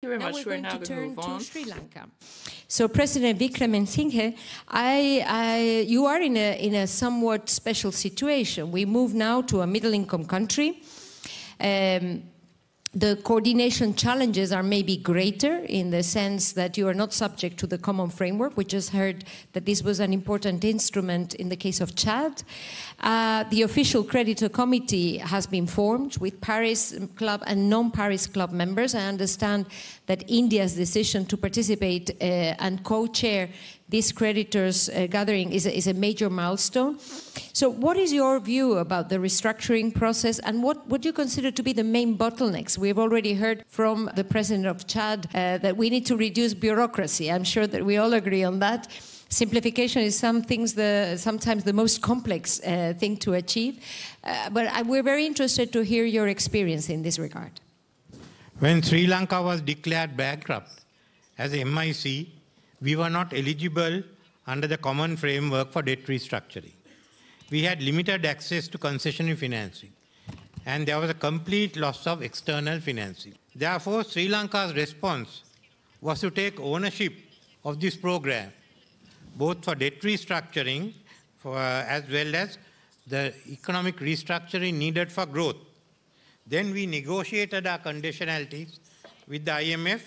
Thank you very much. We're now going to turn to Sri Lanka. So, President Wickremesinghe, you are in a somewhat special situation. We move now to a middle-income country. The coordination challenges are maybe greater in the sense that you are not subject to the common framework. We just heard that this was an important instrument in the case of Chad. The official creditor committee has been formed with Paris Club and non-Paris Club members. I understand that India's decision to participate and co-chair this creditors gathering is a major milestone. So what is your view about the restructuring process, and what do you consider to be the main bottlenecks? We've already heard from the president of Chad that we need to reduce bureaucracy. I'm sure that we all agree on that. Simplification is sometimes the most complex thing to achieve. But we're very interested to hear your experience in this regard. When Sri Lanka was declared bankrupt as a MIC, we were not eligible under the common framework for debt restructuring. We had limited access to concessionary financing, and there was a complete loss of external financing. Therefore, Sri Lanka's response was to take ownership of this program, both for debt restructuring as well as the economic restructuring needed for growth. Then we negotiated our conditionalities with the IMF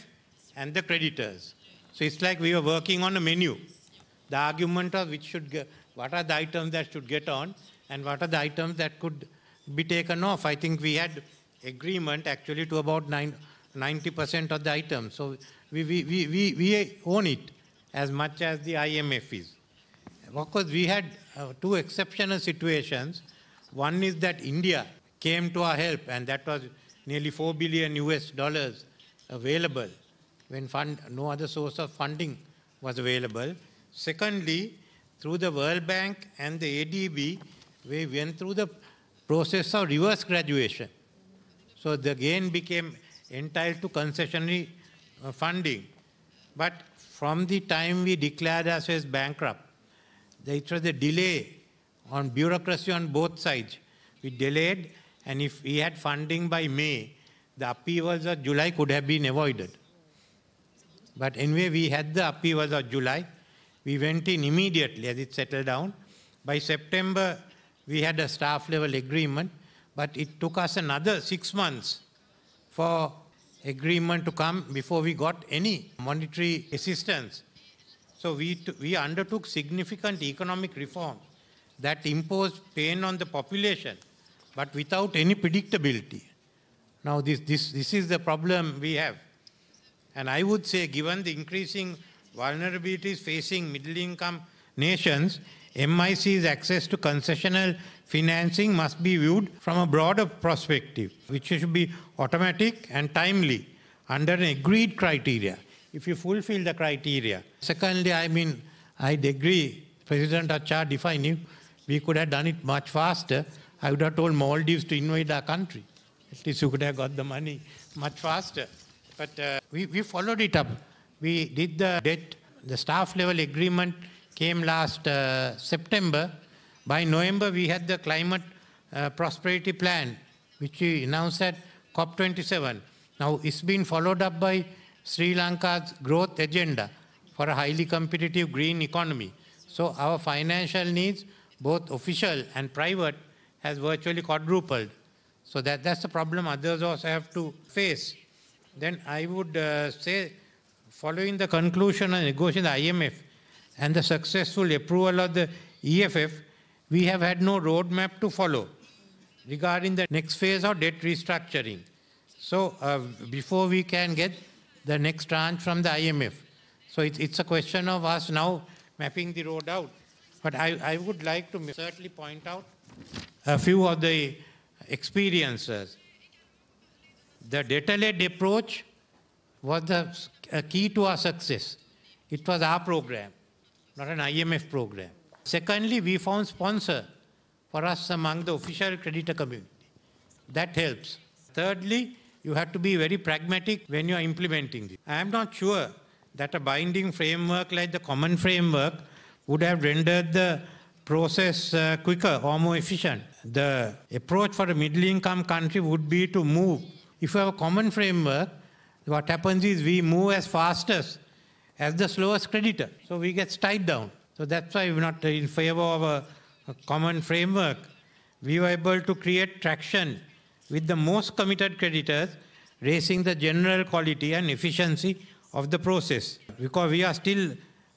and the creditors. So it's like we were working on a menu. The argument of what are the items that should get on and what are the items that could be taken off. I think we had agreement actually to about 90% of the items. So we own it as much as the IMF is. Of course, we had two exceptional situations. One is that India came to our help, and that was nearly $4 billion available when no other source of funding was available. Secondly, through the World Bank and the ADB, we went through the process of reverse graduation. So the gain became entitled to concessionary funding. But from the time we declared ourselves bankrupt, it was a delay on bureaucracy on both sides. We delayed, and if we had funding by May, the upheavals of July could have been avoided. But anyway, we had the upheavals of July. We went in immediately as it settled down. By September, we had a staff level agreement, but it took us another 6 months for agreement to come before we got any monetary assistance. So we undertook significant economic reform that imposed pain on the population, but without any predictability. Now this is the problem we have. And I would say, given the increasing vulnerabilities facing middle-income nations, MIC's access to concessional financing must be viewed from a broader perspective, which should be automatic and timely under an agreed criteria, if you fulfill the criteria. Secondly, I'd agree, President of Chad, if I knew we could have done it much faster, I would have told Maldives to invade our country. At least you could have got the money much faster. But we followed it up. We did the debt. The staff level agreement came last September. By November, we had the climate prosperity plan, which we announced at COP27. Now, it's been followed up by Sri Lanka's growth agenda for a highly competitive green economy. So our financial needs, both official and private, has virtually quadrupled. So that's the problem others also have to face. Then I would say, following the conclusion of negotiation with the IMF and the successful approval of the EFF, we have had no roadmap to follow regarding the next phase of debt restructuring. So before we can get the next tranche from the IMF. So it's a question of us now mapping the road out. But I would like to certainly point out a few of the experiences. The data-led approach was the key to our success. It was our program, not an IMF program. Secondly, we found sponsor for us among the official creditor community. That helps. Thirdly, you have to be very pragmatic when you are implementing this. I am not sure that a binding framework like the common framework would have rendered the process quicker or more efficient. The approach for a middle-income country would be to move. If you have a common framework, what happens is we move as fastest as the slowest creditor. So we get tied down. So that's why we're not in favor of a common framework. We were able to create traction with the most committed creditors, raising the general quality and efficiency of the process. Because we are still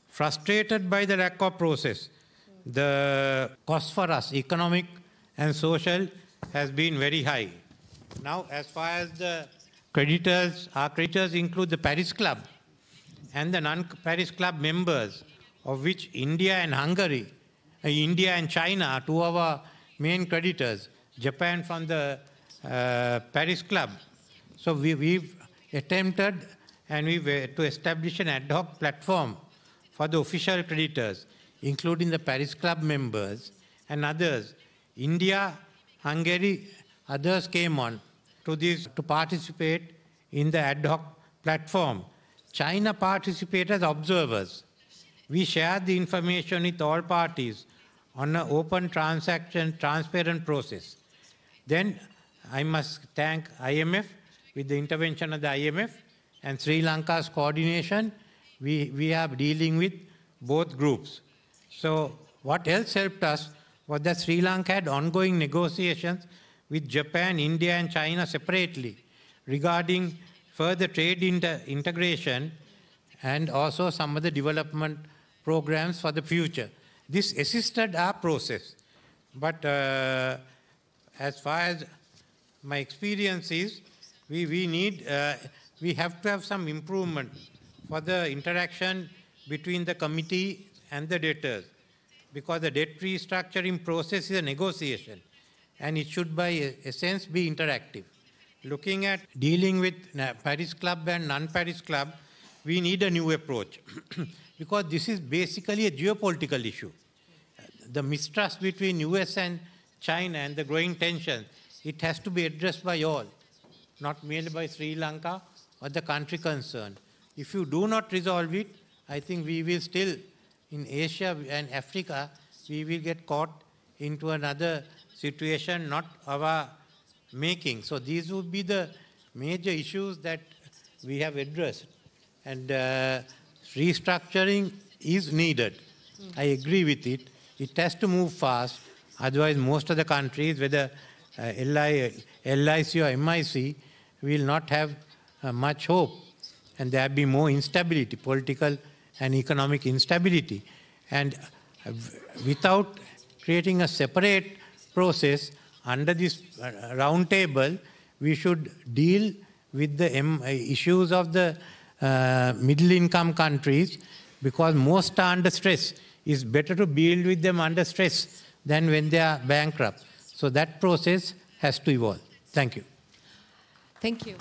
frustrated by the lack of process. The cost for us, economic and social, has been very high. Now, as far as the creditors, our creditors include the Paris Club and the non-Paris Club members, of which India and Hungary, India and China are two of our main creditors, Japan from the Paris Club. So we've attempted and to establish an ad hoc platform for the official creditors, including the Paris Club members and others. India, Hungary, others came on to this to participate in the ad hoc platform. China participated as observers. We shared the information with all parties on an open transaction, transparent process. Then I must thank IMF. With the intervention of the IMF and Sri Lanka's coordination, we are dealing with both groups. So what else helped us was that Sri Lanka had ongoing negotiations with Japan, India and China separately regarding further trade integration and also some of the development programs for the future. This assisted our process. But as far as my experience is, we have to have some improvement for the interaction between the committee and the debtors, because the debt restructuring process is a negotiation and it should by essence be interactive. Looking at dealing with Paris Club and non-Paris Club, we need a new approach because this is basically a geopolitical issue. The mistrust between US and China and the growing tension, it has to be addressed by all, not merely by Sri Lanka or the country concerned. If you do not resolve it, I think we will still, in Asia and Africa, we will get caught into another situation not our making. So these would be the major issues that we have addressed. And restructuring is needed. I agree with it. It has to move fast. Otherwise, most of the countries, whether LIC or MIC, will not have much hope. And there will be more instability, political and economic instability. And without creating a separate process under this round table, we should deal with the issues of the middle income countries, because most are under stress. It's better to deal with them under stress than when they are bankrupt. So that process has to evolve. Thank you. Thank you.